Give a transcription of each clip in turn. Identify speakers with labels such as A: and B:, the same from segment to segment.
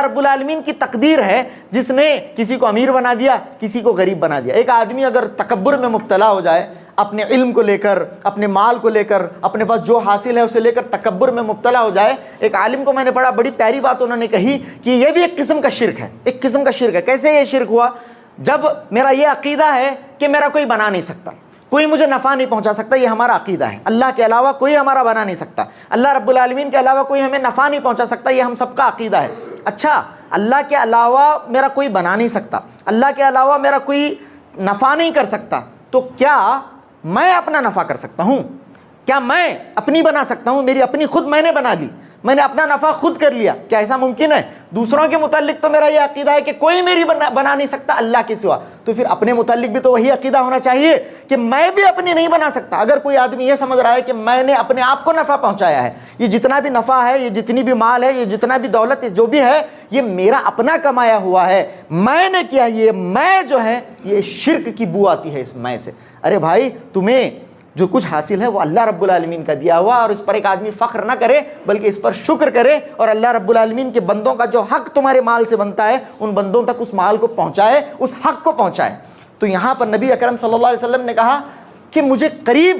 A: رب العالمین کی تقدیر ہے جس نے کسی کو امیر بنا دیا، کسی کو غریب بنا دیا۔ ایک آدمی اگر تکبر میں مبتلا ہو جائے، اپنے علم کو لے کر، اپنے مال کو لے کر، اپنے پاس جو حاصل ہے اسے لے کر تکبر میں مبتلا ہو جائے، ایک عالم کو میں نے پڑھا، بڑی پیاری بات انہوں نے کہی کہ یہ بھی ایک قسم کا شرک ہے، ایک قسم کا شرک ہے۔ کیسے یہ شرک ہوا؟ جب میرا یہ عقیدہ ہے کہ میرا کوئی بنا نہیں سکتا، کوئی مجھے نفع نہیں پہنچا سکتا، یہ ہمارا عقیدہ ہے، اللہ کے علاوہ کوئی ہمارا بنا نہیں سکتا، اللہ رب العالمین کے علاوہ کوئی ہمیں نفع نہیں پہنچا سکتا، یہ ہم سب کا عقیدہ ہے۔ اچھا، اللہ کے علاوہ میرا کوئی بنا نہیں سکتا، اللہ کے علاوہ میرا کوئی نفع نہیں کر سکتا، تو کیا میں اپنا نفع کر سکتا ہوں؟ کیا میں اپنی بنا سکتا ہوں؟ میری اپنی خود میں نے بنا لی، میں نے اپنا نفع خود کر لیا، کیا ایسا ممکن ہے؟ دوسروں کے متعلق تو میرا یہ عقیدہ ہے کہ کوئی میری بنا نہیں سکتا اللہ کے سوا، تو پھر اپنے متعلق بھی تو وہی عقیدہ ہونا چاہیے کہ میں بھی اپنی نہیں بنا سکتا۔ اگر کوئی آدمی یہ سمجھ رہا ہے کہ میں نے اپنے آپ کو نفع پہنچایا ہے، یہ جتنا بھی نفع ہے، یہ جتنی بھی مال ہے، یہ جتنا بھی دولت جو بھی ہے، یہ میرا اپنا کمایا ہوا ہے، میں نے کیا، یہ میں جو ہے یہ شرک کی بو آتی ہے اس میں سے۔ ارے بھائی، تمہیں جو کچھ حاصل ہے وہ اللہ رب العالمین کا دیا ہوا، اور اس پر ایک آدمی فخر نہ کرے بلکہ اس پر شکر کرے، اور اللہ رب العالمین کے بندوں کا جو حق تمہارے مال سے بنتا ہے ان بندوں تک اس مال کو پہنچائے، اس حق کو پہنچائے۔ تو یہاں پر نبی اکرم صلی اللہ علیہ وسلم نے کہا کہ مجھے قریب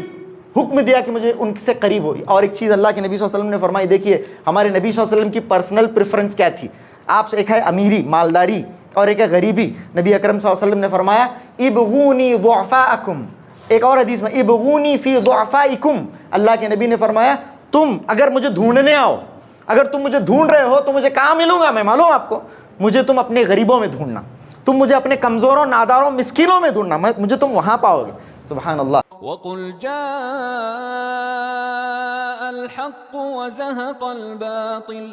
A: حکم دیا کہ مجھے ان سے قریب ہو۔ اور ایک چیز اللہ کے نبی صلی اللہ علیہ وسلم نے فرمائی، دیکھیے ہمارے نبی صلی اللہ علیہ وسلم کی پرسنل پریفرنس کیا تھی۔ آپ سے ایک ہے امیری، مالداری، اور ایک ہے غریبی۔ نبی اکرم صلی اللہ علیہ وسلم نے فرمایا ابغونی ضعفاءکم، ایک اور حدیث میں ابغونی فی ضعفائکم، اللہ کے نبی نے فرمایا تم اگر مجھے ڈھونڈنے آؤ، اگر تم مجھے ڈھونڈ رہے ہو تو مجھے کہاں ملوں گا میں؟ معلوم آپ کو، مجھے تم اپنے غریبوں میں ڈھونڈنا، تم مجھے اپنے کمزوروں، ناداروں، مسکینوں میں ڈھونڈنا، مجھے تم وہاں پاؤ گے۔ سبحان اللہ۔
B: وَقُلْ جَاءَ الْحَقُّ وَزَهَقَ الْبَاطِلُ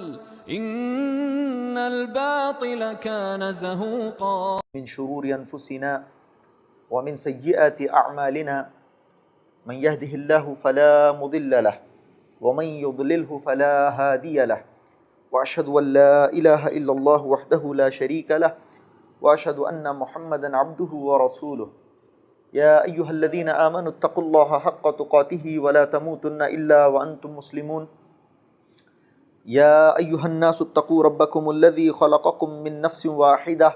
B: إِنَّ الْبَاطِلَ كَانَ زَهُوقًا۔
A: من شرور انفسنا ومن سيئات اعمالنا من يهده الله فلا مضل له ومن يضلله فلا هادي له واشهد ان لا اله الا الله وحده لا شريك له واشهد ان محمدا عبده ورسوله يا ايها الذين امنوا اتقوا الله حق تقاته ولا تموتن الا وانتم مسلمون يا ايها الناس اتقوا ربكم الذي خلقكم من نفس واحده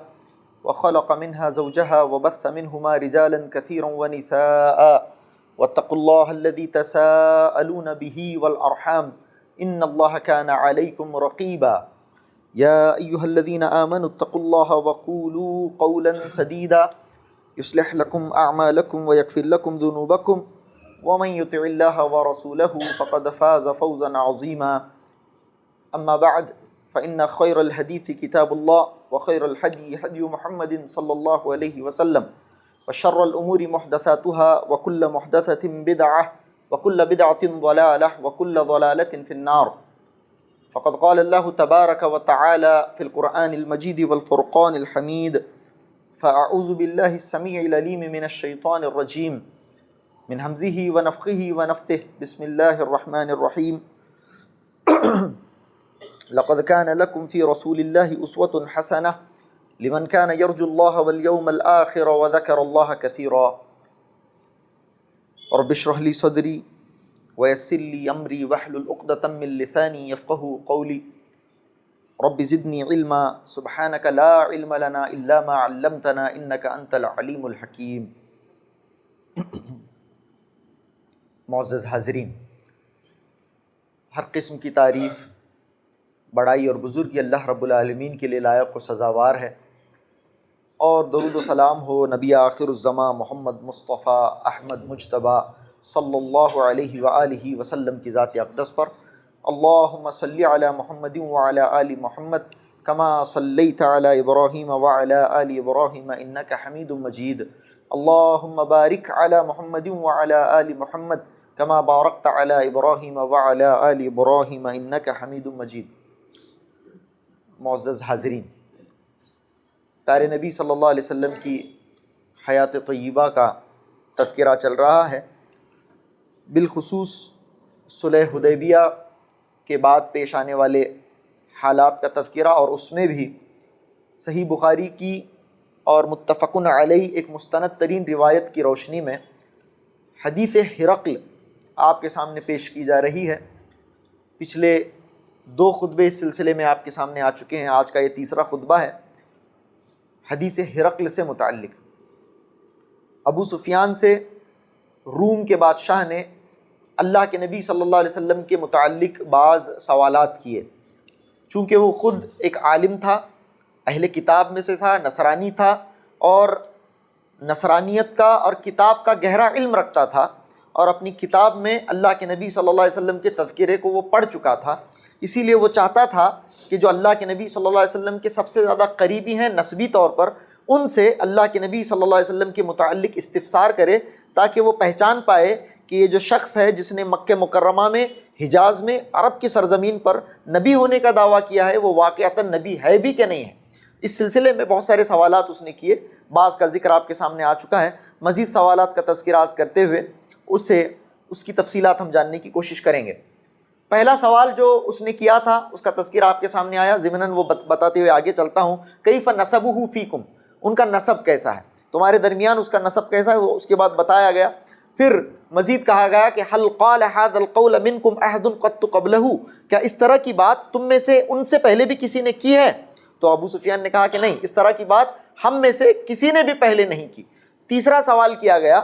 A: وخلق منها زوجها وبث منهما رجالا كثيرا ونساء واتقوا الله الذي تساءلون به والأرحام إن الله كان عليكم رقيبا يا أيها الذين آمنوا اتقوا الله وقولوا قولا سديدا يصلح لكم أعمالكم ويغفر لكم ذنوبكم ومن يطع الله ورسوله فقد فاز فوزا عظيما أما بعد فإن خير الحديث كتاب الله وخير الهدي هدي محمد صلى الله عليه وسلم وشر الأمور محدثاتها وكل محدثة بدعة وكل بدعة ضلالة وكل ضلالة في النار فقد قال الله تبارك وتعالى في القرآن المجيد والفرقان الحميد فأعوذ بالله السميع العليم من الشيطان الرجيم من همزه ونفخه ونفثه بسم الله الرحمن الرحيم لقد كان لكم في رسول الله أسوة حسنة لمن كان يرجو الله واليوم الآخر وذكر الله كثيرا رب اشرح لي صدري ويسر لي أمري واحلل عقدة من لساني يفقهوا قولي رب زدني علما سبحانك لا علم لنا إلا ما علمتنا إنك أنت العليم الحكيم۔ معزز حاضرین، ہر قسم کی تعریف، بڑائی اور بزرگی اللہ رب العالمین کے لیے لائق و سزاوار ہے، اور درود و سلام ہو نبی آخر الزماں محمد مصطفیٰ احمد مجتبیٰ صلی اللہ علیہ وآلہ وسلم کی ذات اقدس پر۔ اللہم صلی علی محمد وعلی آل محمد کما صلیت علی ابراہیم وعلی آل ابراہیم انک حمید مجید۔ اللہم بارک علی محمد وعلی آل محمد کما بارکت علی ابراہیم وعلی آل ابراہیم انک حمید مجید۔ معزز حاضرین، پیارے نبی صلی اللہ علیہ وسلم کی حیات طیبہ کا تذکرہ چل رہا ہے، بالخصوص صلح حدیبیہ کے بعد پیش آنے والے حالات کا تذکرہ، اور اس میں بھی صحیح بخاری کی اور متفقن علیہ ایک مستند ترین روایت کی روشنی میں حدیث ہرقل آپ کے سامنے پیش کی جا رہی ہے۔ پچھلے دو خطبے اس سلسلے میں آپ کے سامنے آ چکے ہیں، آج کا یہ تیسرا خطبہ ہے حدیث ہرقل سے متعلق۔ ابو سفیان سے روم کے بادشاہ نے اللہ کے نبی صلی اللہ علیہ وسلم کے متعلق بعض سوالات کیے۔ چونکہ وہ خود ایک عالم تھا، اہل کتاب میں سے تھا، نصرانی تھا، اور نصرانیت کا اور کتاب کا گہرا علم رکھتا تھا، اور اپنی کتاب میں اللہ کے نبی صلی اللہ علیہ وسلم کے تذکرے کو وہ پڑھ چکا تھا۔ اسی لیے وہ چاہتا تھا کہ جو اللہ کے نبی صلی اللہ علیہ وسلم کے سب سے زیادہ قریبی ہیں نسبی طور پر، ان سے اللہ کے نبی صلی اللہ علیہ وسلم کے متعلق استفسار کرے، تاکہ وہ پہچان پائے کہ یہ جو شخص ہے جس نے مکہ مکرمہ میں، حجاز میں، عرب کی سرزمین پر نبی ہونے کا دعویٰ کیا ہے، وہ واقعتاً نبی ہے بھی کہ نہیں ہے۔ اس سلسلے میں بہت سارے سوالات اس نے کیے، بعض کا ذکر آپ کے سامنے آ چکا ہے۔ مزید سوالات کا تذکرہ آج کرتے ہوئے اس کی تفصیلات ہم جاننے کی کوشش کریں گے۔ پہلا سوال جو اس نے کیا تھا اس کا تذکرہ آپ کے سامنے آیا، ضمناً وہ بتاتے ہوئے آگے چلتا ہوں۔ کیف نسبہ فیکم، ان کا نسب کیسا ہے، تمہارے درمیان اس کا نسب کیسا ہے، وہ اس کے بعد بتایا گیا۔ پھر مزید کہا گیا کہ حل قال هذا القول منکم احد قط قبلہ، کیا اس طرح کی بات تم میں سے ان سے پہلے بھی کسی نے کی ہے؟ تو ابو سفیان نے کہا کہ نہیں، اس طرح کی بات ہم میں سے کسی نے بھی پہلے نہیں کی۔ تیسرا سوال کیا گیا،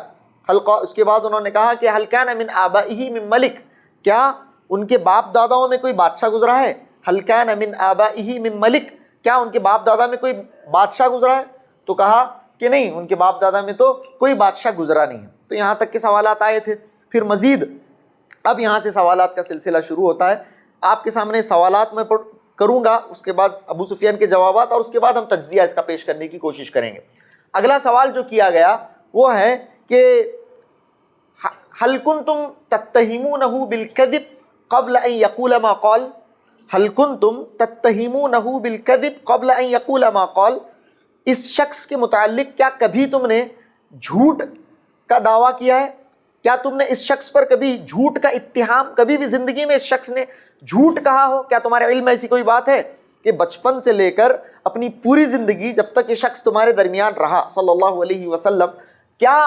A: اس کے بعد انہوں نے کہا کہ حل کان من آبائہ من ملک، کیا ان کے باپ داداؤں میں کوئی بادشاہ گزرا ہے؟ حل کان من آبائہ من ملک، کیا ان کے باپ دادا میں کوئی بادشاہ گزرا ہے؟ تو کہا کہ نہیں، ان کے باپ دادا میں تو کوئی بادشاہ گزرا نہیں ہے۔ تو یہاں تک کے سوالات آئے تھے۔ پھر مزید اب یہاں سے سوالات کا سلسلہ شروع ہوتا ہے۔ آپ کے سامنے سوالات میں کروں گا، اس کے بعد ابو سفیان کے جوابات، اور اس کے بعد ہم تجزیہ اس کا پیش کرنے کی کوشش کریں گے۔ اگلا سوال جو کیا گیا وہ ہے کہ هل کنتم تتہمونہ بالکذب قبل ان یقول ما قال، هل کنتم تتہمونہ بالکذب قبل ان یقول ما قال، اس شخص کے متعلق کیا کبھی تم نے جھوٹ کا دعویٰ کیا ہے؟ کیا تم نے اس شخص پر کبھی جھوٹ کا اتہام، کبھی بھی زندگی میں اس شخص نے جھوٹ کہا ہو؟ کیا تمہارے علم میں ایسی کوئی بات ہے کہ بچپن سے لے کر اپنی پوری زندگی جب تک یہ شخص تمہارے درمیان رہا صلی اللہ علیہ وسلم، کیا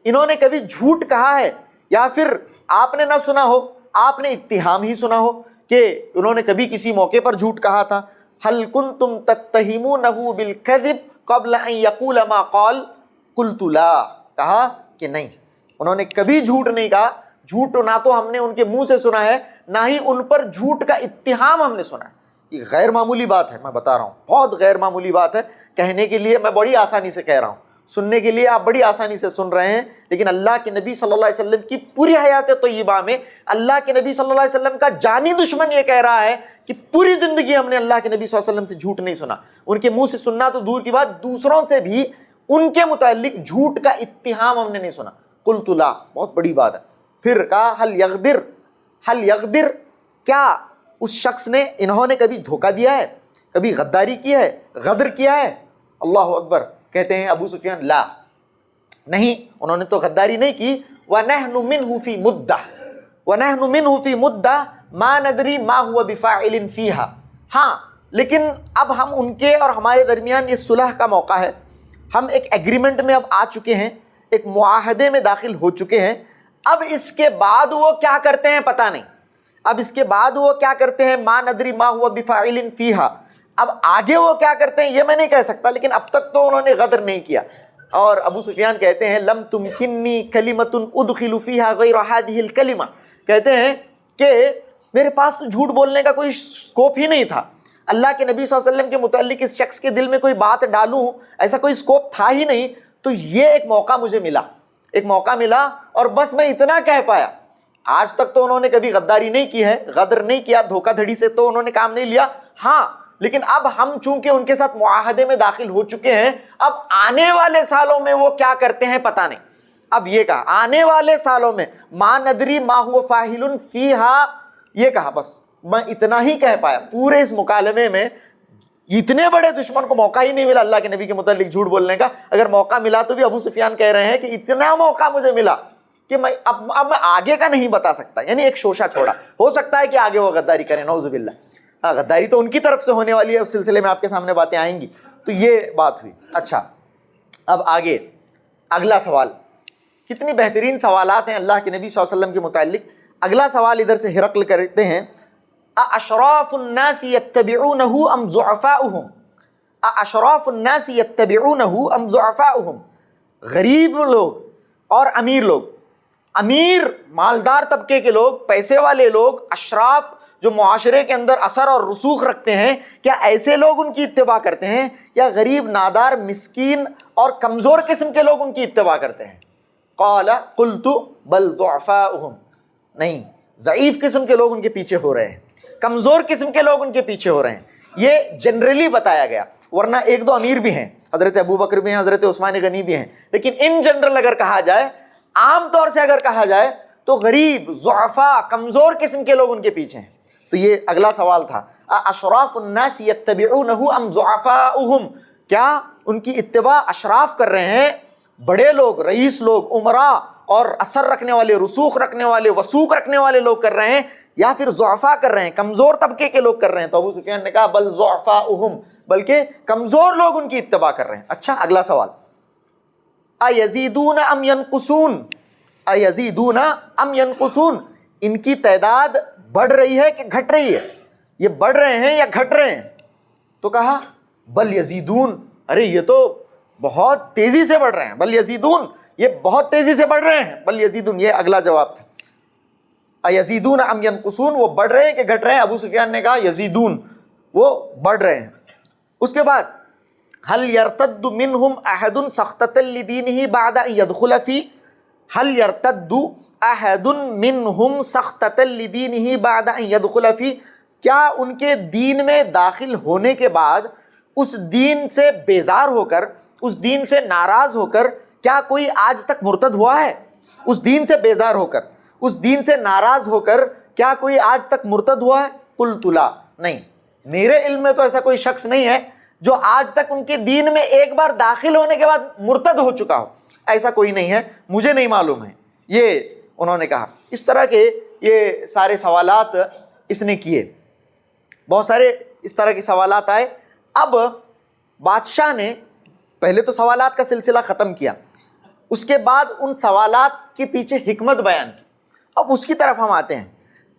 A: انہوں نے کبھی جھوٹ کہا ہے؟ یا پھر آپ نے نہ سنا ہو، آپ نے اتہام ہی سنا ہو کہ انہوں نے کبھی کسی موقع پر جھوٹ کہا تھا؟ هل کنتم تتہمونہ بالکذب قبل ان یقول ما قال قلت لا، کہا کہ نہیں، انہوں نے کبھی جھوٹ نہیں کہا۔ جھوٹ نہ تو ہم نے ان کے منہ سے سنا ہے، نہ ہی ان پر جھوٹ کا اتہام ہم نے سنا ہے۔ یہ غیر معمولی بات ہے، میں بتا رہا ہوں، بہت غیر معمولی بات ہے۔ کہنے کے لیے میں بڑی آسانی سے کہہ رہا ہوں، سننے کے لیے آپ بڑی آسانی سے سن رہے ہیں، لیکن اللہ کے نبی صلی اللہ علیہ وسلم کی پوری حیات طیبہ میں اللہ کے نبی صلی اللہ علیہ وسلم کا جانی دشمن یہ کہہ رہا ہے کہ پوری زندگی ہم نے اللہ کے نبی صلی اللہ علیہ وسلم سے جھوٹ نہیں سنا۔ ان کے منہ سے سننا تو دور کی بات، دوسروں سے بھی ان کے متعلق جھوٹ کا اتہام ہم نے نہیں سنا۔ قلت لا، بہت بڑی بات ہے۔ پھر کہا حل یغدر، کیا اس شخص نے، انہوں نے کبھی دھوکہ دیا ہے، کبھی غداری کی ہے، غدر کیا ہے؟ اللہ اکبر، کہتے ہیں ابو سفیان لا، نہیں، انہوں نے تو غداری نہیں کی۔ وَنَحْنُ مِنْهُ فِي مُدَّةٍ مَا نَدْرِي مَا هُوَ بِفَاعِلٍ فِيهَا، ہاں لیکن اب ہم ان کے اور ہمارے درمیان یہ صلح کا موقع ہے، ہم ایک ایگریمنٹ میں اب آ چکے ہیں، ایک معاہدے میں داخل ہو چکے ہیں۔ اب اس کے بعد وہ کیا کرتے ہیں پتہ نہیں، اب اس کے بعد وہ کیا کرتے ہیں، ما ندری ما ہوا بفاعل فیہا، اب آگے وہ کیا کرتے ہیں یہ میں نہیں کہہ سکتا، لیکن اب تک تو انہوں نے غدر نہیں کیا۔ اور ابو سفیان کہتے ہیں لم تمکننی کلمۃ ادخل فیہا غیر ہذہ الکلمہ، کہتے ہیں کہ میرے پاس تو جھوٹ بولنے کا کوئی سکوپ ہی نہیں تھا، اللہ کے نبی صلی اللہ علیہ وسلم کے متعلق اس شخص کے دل میں کوئی بات ڈالوں ایسا کوئی سکوپ تھا ہی نہیں، تو یہ ایک موقع مجھے ملا، ایک موقع ملا، اور بس میں اتنا کہہ پایا۔ آج تک تو انہوں نے کبھی غداری نہیں کی ہے، غدر نہیں کیا، دھوکہ دھڑی سے تو انہوں نے کام نہیں لیا، ہاں لیکن اب ہم چونکہ ان کے ساتھ معاہدے میں داخل ہو چکے ہیں، اب آنے والے سالوں میں وہ کیا کرتے ہیں پتہ نہیں۔ اب یہ کہا آنے والے سالوں میں ما ندری ما هو فاعل فیہا، یہ کہا، بس میں اتنا ہی کہہ پایا۔ پورے اس مکالمے میں اتنے بڑے دشمن کو موقع ہی نہیں ملا اللہ کے نبی کے متعلق جھوٹ بولنے کا، اگر موقع ملا تو بھی ابو سفیان کہہ رہے ہیں کہ اتنا موقع مجھے ملا کہ میں اب میں آگے کا نہیں بتا سکتا، یعنی ایک شوشہ چھوڑا، ہو سکتا ہے کہ آگے وہ غداری کریں، نعوذ باللہ، ہاں غداری تو ان کی طرف سے ہونے والی ہے، اس سلسلے میں آپ کے سامنے باتیں آئیں گی۔ تو یہ بات ہوئی۔ اچھا، اب آگے اگلا سوال، کتنی بہترین سوالات ہیں اللہ کے نبی صلی اللہ علیہ وسلم کے متعلق۔ اگلا سوال ادھر سے ہرقل کرتے ہیں، ااشراف الناس یتبعونہ ام ضعفاؤہم، ااشراف الناس یتبعونہ ام ضعفاؤہم، غریب لوگ اور امیر لوگ، امیر مالدار طبقے کے لوگ، پیسے والے لوگ، اشراف جو معاشرے کے اندر اثر اور رسوخ رکھتے ہیں، کیا ایسے لوگ ان کی اتباع کرتے ہیں یا غریب نادار مسکین اور کمزور قسم کے لوگ ان کی اتباع کرتے ہیں؟ قال قلت بل ضعفاؤہم، نہیں، ضعیف قسم کے لوگ ان کے پیچھے ہو رہے ہیں، کمزور قسم کے لوگ ان کے پیچھے ہو رہے ہیں۔ یہ جنرلی بتایا گیا، ورنہ ایک دو امیر بھی ہیں، حضرت ابو بکر بھی ہیں، حضرت عثمان غنی بھی ہیں، لیکن ان جنرل اگر کہا جائے، عام طور سے اگر کہا جائے تو غریب، ضعفاء، کمزور قسم کے لوگ ان کے پیچھے ہیں۔ تو یہ اگلا سوال تھا، اشراف الناس یتبعونہ ام ضعفاؤہم، کیا ان کی اتباع اشراف کر رہے ہیں، بڑے لوگ، رئیس لوگ، امراء اور اثر رکھنے والے، رسوخ رکھنے والے، وثوق رکھنے والے لوگ کر رہے ہیں، یا پھر ضعفاء کر رہے ہیں، کمزور طبقے کے لوگ کر رہے ہیں؟ تو ابو سفیان نے کہا بل ضعفاؤہم، بلکہ کمزور لوگ ان کی اتباع کر رہے ہیں۔ اچھا، اگلا سوال، ایزیدون ام ینقصون، ایزیدون ام ینقصون، ان کی تعداد بڑھ رہی ہے کہ گھٹ رہی ہے؟ یہ بڑھ رہے ہیں یا گھٹ رہے ہیں؟ تو کہا بل یزیدون، ارے یہ تو بہت تیزی سے بڑھ رہے ہیں، بل یزیدون، یہ بہت تیزی سے بڑھ رہے ہیں، بل یزیدون، یہ اگلا جواب تھا۔ ایزیدون ام ینقصون، وہ بڑھ رہے ہیں کہ گھٹ رہے ہیں؟ ابو سفیان نے کہا یزیدون، وہ بڑھ رہے ہیں۔ اس کے بعد هل يرتد منهم احد سخطة لدينه بعد ان يدخل فيه، هل يرتد احد منهم سخطة لدينه بعد ان يدخل فيه، کیا ان کے دین میں داخل ہونے کے بعد اس دین سے بیزار ہو کر، اس دین سے ناراض ہو کر، کیا کوئی آج تک مرتد ہوا ہے؟ اس دین سے بیزار ہو کر، اس دین سے ناراض ہو کر کیا کوئی آج تک مرتد ہوا ہے؟ قلت لا، نہیں، میرے علم میں تو ایسا کوئی شخص نہیں ہے جو آج تک ان کے دین میں ایک بار داخل ہونے کے بعد مرتد ہو چکا ہو، ایسا کوئی نہیں ہے، مجھے نہیں معلوم ہے، یہ انہوں نے کہا۔ اس طرح کے یہ سارے سوالات اس نے کیے، بہت سارے اس طرح کے سوالات آئے۔ اب بادشاہ نے پہلے تو سوالات کا سلسلہ ختم کیا، اس کے بعد ان سوالات کے پیچھے حکمت بیان کی۔ اب اس کی طرف ہم آتے ہیں۔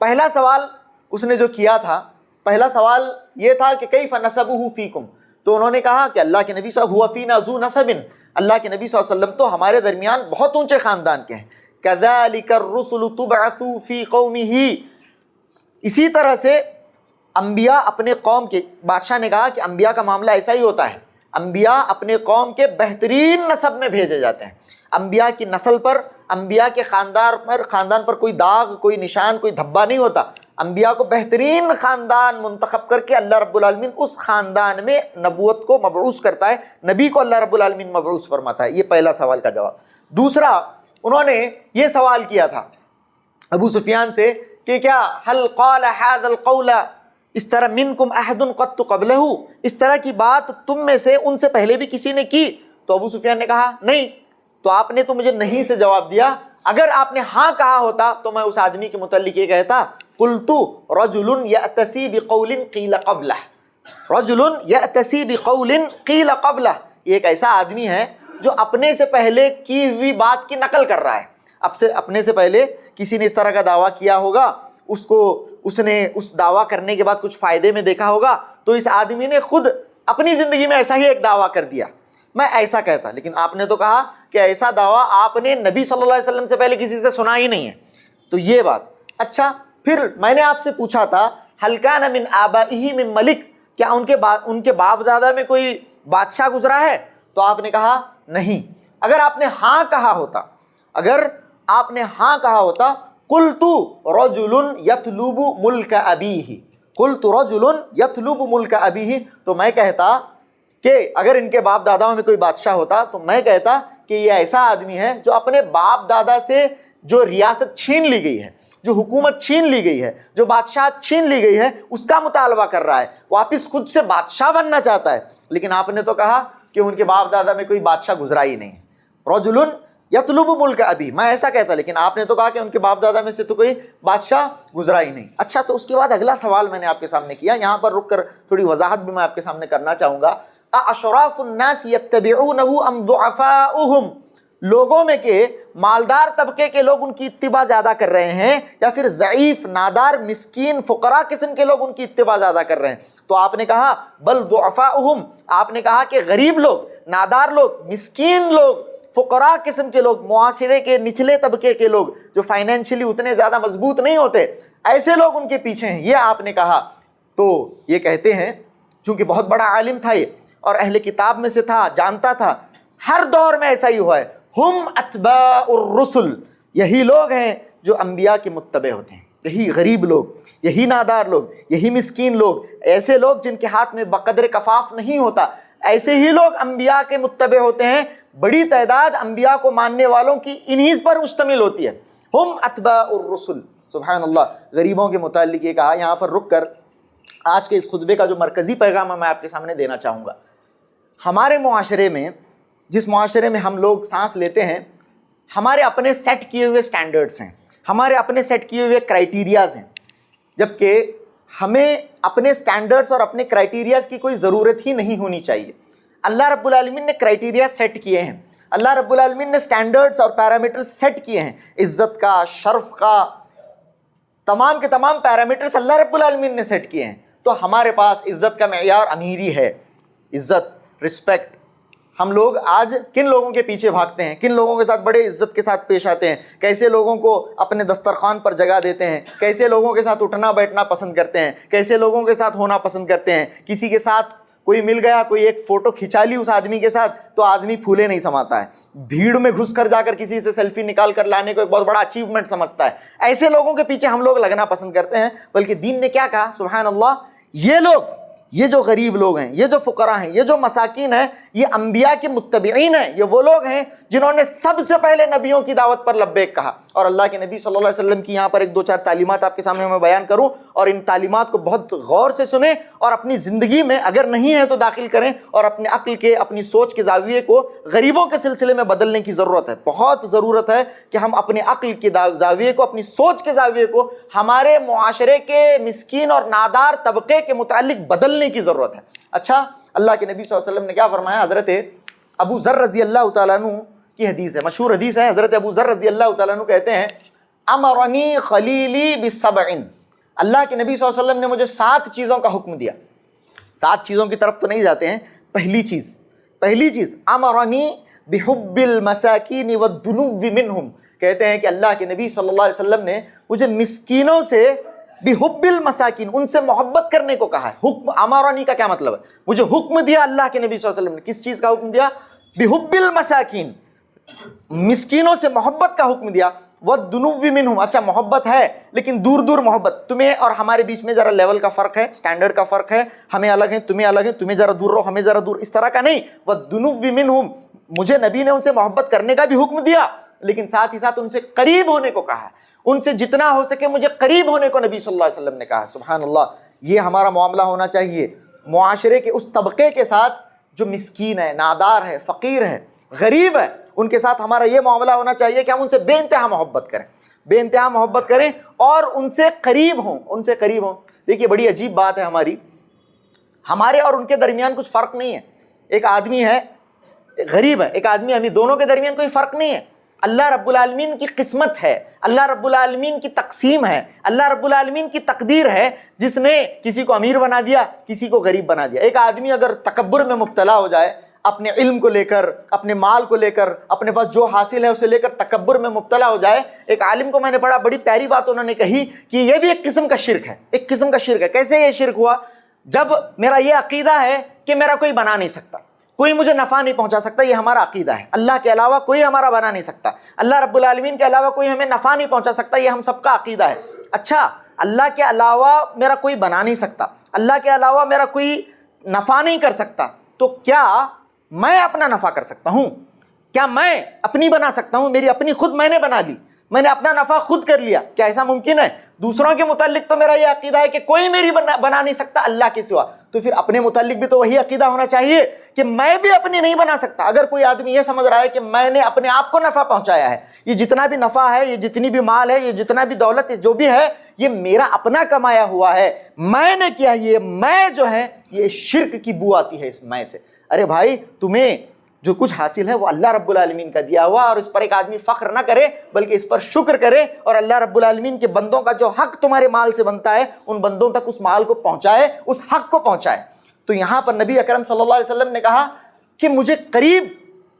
A: پہلا سوال اس نے جو کیا تھا، پہلا سوال یہ تھا کہ کیف نسبہ فیکم، تو انہوں نے کہا کہ اللہ کے نبی صلی اللہ علیہ وسلم فینا ذو نسب، اللہ کے نبی صلی اللہ علیہ وسلم تو ہمارے درمیان بہت اونچے خاندان کے ہیں۔ کذالک الرسل تبعث فی قومہ، اسی طرح سے انبیاء اپنے قوم کے، بادشاہ نے کہا کہ انبیاء کا معاملہ ایسا ہی ہوتا ہے، انبیاء اپنے قوم کے بہترین نسب میں بھیجے جاتے ہیں، انبیاء کی نسل پر، انبیاء کے خاندان پر کوئی داغ، کوئی نشان، کوئی دھبا نہیں ہوتا، انبیاء کو بہترین خاندان منتخب کر کے اللہ رب العالمین اس خاندان میں نبوت کو مبعوث کرتا ہے، نبی کو اللہ رب العالمین مبعوث فرماتا ہے۔ یہ پہلا سوال کا جواب۔ دوسرا، انہوں نے یہ سوال کیا تھا ابو سفیان سے کہ کیا هل قال هذا القول اس طرح منکم احد قط قبلہ، اس طرح کی بات تم میں سے ان سے پہلے بھی کسی نے کی؟ تو ابو سفیان نے کہا نہیں، تو آپ نے تو مجھے نہیں سے جواب دیا، اگر آپ نے ہاں کہا ہوتا تو میں اس آدمی کے متعلق یہ کہتا قلت رجل یأتسی بقول قیل قبلہ، رجل یأتسی بقول قیل قبلہ، یہ ایک ایسا آدمی ہے جو اپنے سے پہلے کی ہوئی بات کی نقل کر رہا ہے، اپنے سے پہلے کسی نے اس طرح کا دعویٰ کیا ہوگا، اس نے اس دعویٰ کرنے کے بعد کچھ فائدے میں دیکھا ہوگا، تو اس آدمی نے خود اپنی زندگی میں ایسا ہی ایک دعویٰ کر دیا، میں ایسا کہتا، لیکن آپ نے تو کہا کہ ایسا دعویٰ آپ نے نبی صلی اللہ علیہ وسلم سے پہلے کسی سے سنا ہی نہیں ہے، تو یہ بات۔ اچھا، پھر میں نے آپ سے پوچھا تھا هل كان من آبائه من ملک، کیا ان کے باپ دادا میں کوئی بادشاہ گزرا ہے؟ تو آپ نے کہا نہیں۔ اگر آپ نے ہاں کہا ہوتا، اگر آپ نے ہاں کہا ہوتا قلت رجل یطلب ملک ابیہ، قلت رجل یطلب ملک ابیہ، تو میں کہتا کہ اگر ان کے باپ داداؤں میں کوئی بادشاہ ہوتا تو میں کہتا کہ یہ ایسا آدمی ہے جو اپنے باپ دادا سے جو ریاست چھین لی گئی ہے، جو حکومت چھین لی گئی ہے، جو بادشاہت چھین لی گئی ہے، اس کا مطالبہ کر رہا ہے، واپس خود سے بادشاہ بننا چاہتا ہے، لیکن آپ نے تو کہا کہ ان کے باپ دادا میں کوئی بادشاہ گزرا ہی نہیں ہے۔ رجل یطلب ملک ابی، میں ایسا کہتا، لیکن آپ نے تو کہا کہ ان کے باپ دادا میں سے تو کوئی بادشاہ گزرا ہی نہیں۔ اچھا، تو اس کے بعد اگلا سوال میں نے آپ کے سامنے کیا، یہاں پر رک کر تھوڑی وضاحت بھی میں آپ کے سامنے کرنا چاہوں گا۔ ااشراف الناس یتبعونہ ام ضعفاؤہم، لوگوں میں کہ مالدار طبقے کے لوگ ان کی اتباع زیادہ کر رہے ہیں یا پھر ضعیف، نادار، مسکین، فقراء قسم کے لوگ ان کی اتباع زیادہ کر رہے ہیں؟ تو آپ نے کہا بل ضعفاؤہم، آپ نے کہا کہ غریب لوگ، نادار لوگ، مسکین لوگ، فقراء قسم کے لوگ، معاشرے کے نچلے طبقے کے لوگ جو فائنینشلی اتنے زیادہ مضبوط نہیں ہوتے، ایسے لوگ ان کے پیچھے ہیں، یہ آپ نے کہا۔ تو یہ کہتے ہیں، چونکہ بہت بڑا عالم تھا یہ اور اہل کتاب میں سے تھا، جانتا تھا ہر دور میں ایسا ہی ہوا ہے، ہم اتباع الرسل، یہی لوگ ہیں جو انبیاء کے متبع ہوتے ہیں، یہی غریب لوگ، یہی نادار لوگ، یہی مسکین لوگ، ایسے لوگ جن کے ہاتھ میں بقدر کفاف نہیں ہوتا، ایسے ہی لوگ انبیاء کے متبع ہوتے ہیں۔ بڑی تعداد انبیاء کو ماننے والوں کی انہی پر مشتمل ہوتی ہے، ہم اتباع الرسل۔ سبحان اللہ، غریبوں کے متعلق یہ کہا۔ یہاں پر رک کر آج کے اس خطبے کا جو مرکزی پیغام ہے میں آپ کے سامنے دینا چاہوں گا۔ ہمارے معاشرے میں، جس معاشرے میں ہم لوگ سانس لیتے ہیں، ہمارے اپنے سیٹ کیے ہوئے سٹینڈرڈز ہیں، ہمارے اپنے سیٹ کیے ہوئے کرائیٹیریاز ہیں، جبکہ ہمیں اپنے سٹینڈرڈز اور اپنے کرائیٹیریاز کی کوئی ضرورت ہی نہیں ہونی چاہیے۔ اللہ رب العالمین نے کرائیٹیریا سیٹ کیے ہیں، اللہ رب العالمین نے سٹینڈرڈز اور پیرامیٹرز سیٹ کیے ہیں، عزت کا، شرف کا، تمام کے تمام پیرامیٹرز اللہ رب العالمین نے سیٹ کیے ہیں۔ تو ہمارے پاس عزت کا معیار امیری ہے، عزت، رسپیکٹ۔ ہم لوگ آج کن لوگوں کے پیچھے بھاگتے ہیں، کن لوگوں کے ساتھ بڑے عزت کے ساتھ پیش آتے ہیں، کیسے لوگوں کو اپنے دسترخوان پر جگہ دیتے ہیں، کیسے لوگوں کے ساتھ اٹھنا بیٹھنا پسند کرتے ہیں، کیسے لوگوں کے ساتھ ہونا پسند کرتے ہیں۔ کسی کے ساتھ کوئی مل گیا، کوئی ایک فوٹو کھنچا لی اس آدمی کے ساتھ تو آدمی پھولے نہیں سماتا ہے، بھیڑ میں گھس کر جا کر کسی سے سیلفی نکال کر لانے کو ایک بہت بڑا اچیومنٹ سمجھتا ہے۔ ایسے لوگوں کے پیچھے ہم لوگ لگنا پسند کرتے ہیں، بلکہ دین نے کیا کہا؟ سبحان اللہ، یہ لوگ، یہ جو غریب لوگ ہیں، یہ جو فقراء ہیں، یہ جو مساکین ہیں، یہ انبیاء کے متبعین ہیں، یہ وہ لوگ ہیں جنہوں نے سب سے پہلے نبیوں کی دعوت پر لبیک کہا۔ اور اللہ کے نبی صلی اللہ علیہ وسلم کی یہاں پر ایک دو چار تعلیمات آپ کے سامنے میں بیان کروں، اور ان تعلیمات کو بہت غور سے سنیں اور اپنی زندگی میں اگر نہیں ہے تو داخل کریں، اور اپنے عقل کے، اپنی سوچ کے زاویے کو غریبوں کے سلسلے میں بدلنے کی ضرورت ہے۔ بہت ضرورت ہے کہ ہم اپنے عقل کے زاویے کو، اپنی سوچ کے زاویے کو ہمارے معاشرے کے مسکین اور نادار طبقے کے متعلق بدلنے کی ضرورت ہے۔ اچھا، اللہ کے نبی صلی اللہ علیہ وسلم نے کیا فرمایا؟ حضرت ابو ذر رضی اللہ تعالیٰ عنہ کی حدیث ہے، مشہور حدیث ہے۔ حضرت ابو ذر رضی اللہ تعالیٰ عنہ کہتے ہیں، امرنی خلیلی بسبع، اللہ کے نبی صلی اللہ علیہ وسلم نے مجھے 7 چیزوں کا حکم دیا۔ 7 چیزوں کی طرف تو نہیں جاتے ہیں۔ پہلی چیز امرنی بحب المساکین والدنو منہم، کہتے ہیں کہ اللہ کے نبی صلی اللہ علیہ وسلم نے مجھے مسکینوں سے، بحب المساکین، ان سے محبت کرنے کو کہا ہے۔ حکم امرنی کا کیا مطلب ہے؟ مجھے حکم دیا اللہ کے نبی صلی اللہ علیہ وسلم نے، کس چیز کا حکم دیا؟ بحب المساکین، مسکینوں سے محبت کا حکم دیا۔ والدنو منہم، اچھا محبت ہے لیکن دور دور محبت، تمہیں اور ہمارے بیچ میں ذرا لیول کا فرق ہے، سٹینڈرڈ کا فرق ہے، ہمیں الگ ہیں تمہیں الگ ہیں، تمہیں ذرا دور رہو ہمیں ذرا دور، اس طرح کا نہیں۔ والدنو منہم، مجھے نبی نے ان سے محبت کرنے کا بھی حکم دیا لیکن ساتھ ہی ساتھ ان سے قریب ہونے کو کہا ہے، ان سے جتنا ہو سکے مجھے قریب ہونے کو نبی صلی اللہ علیہ وسلم نے کہا۔ سبحان اللہ، یہ ہمارا معاملہ ہونا چاہیے معاشرے کے اس طبقے کے ساتھ جو مسکین ہے، نادار ہے، فقیر ہے، غریب ہے، ان کے ساتھ ہمارا یہ معاملہ ہونا چاہیے کہ ہم ان سے بے انتہا محبت کریں، بے انتہا محبت کریں اور ان سے قریب ہوں۔ دیکھیے بڑی عجیب بات ہے، ہمارے اور ان کے درمیان کچھ فرق نہیں ہے۔ ایک آدمی ہے غریب ہے، ایک آدمی امیر، دونوں کے درمیان کوئی فرق نہیں ہے۔ اللہ رب العالمین کی قسمت ہے، اللہ رب العالمین کی تقسیم ہے، اللہ رب العالمین کی تقدیر ہے، جس نے کسی کو امیر بنا دیا، کسی کو غریب بنا دیا۔ ایک آدمی اگر تکبر میں مبتلا ہو جائے، اپنے علم کو لے کر، اپنے مال کو لے کر، اپنے پاس جو حاصل ہے اسے لے کر تکبر میں مبتلا ہو جائے، ایک عالم کو میں نے پڑھا، بڑی پیاری بات انہوں نے کہی کہ یہ بھی ایک قسم کا شرک ہے، ایک قسم کا شرک ہے۔ کیسے یہ شرک ہوا؟ جب میرا یہ عقیدہ ہے کہ میرا کوئی بنا نہیں سکتا، کوئی مجھے نفع نہیں پہنچا سکتا، یہ ہمارا عقیدہ ہے، اللہ کے علاوہ کوئی ہمارا بنا نہیں سکتا، اللہ رب العالمین کے علاوہ کوئی ہمیں نفع نہیں پہنچا سکتا، یہ ہم سب کا عقیدہ ہے۔ اچھا، اللہ کے علاوہ میرا کوئی بنا نہیں سکتا، اللہ کے علاوہ میرا کوئی نفع نہیں کر سکتا، تو کیا میں اپنا نفع کر سکتا ہوں؟ کیا میں اپنی بنا سکتا ہوں؟ میری اپنی خود میں نے بنا لی، میں نے اپنا نفع خود کر لیا، کیا ایسا ممکن ہے؟ دوسروں کے متعلق تو میرا یہ عقیدہ ہے کہ کوئی میری بنا نہیں سکتا اللہ کے سوا، تو پھر اپنے متعلق بھی تو وہی عقیدہ ہونا چاہیے کہ میں بھی اپنی نہیں بنا سکتا۔ اگر کوئی آدمی یہ سمجھ رہا ہے کہ میں نے اپنے آپ کو نفع پہنچایا ہے، یہ جتنا بھی نفع ہے، یہ جتنی بھی مال ہے، یہ جتنا بھی دولت جو بھی ہے، یہ میرا اپنا کمایا ہوا ہے، میں نے کیا، یہ میں جو ہے، یہ شرک کی بو آتی ہے اس میں سے۔ ارے بھائی، تمہیں جو کچھ حاصل ہے وہ اللہ رب العالمین کا دیا ہوا، اور اس پر ایک آدمی فخر نہ کرے بلکہ اس پر شکر کرے، اور اللہ رب العالمین کے بندوں کا جو حق تمہارے مال سے بنتا ہے ان بندوں تک اس مال کو پہنچائے، اس حق کو پہنچائے۔ تو یہاں پر نبی اکرم صلی اللہ علیہ وسلم نے کہا کہ مجھے قریب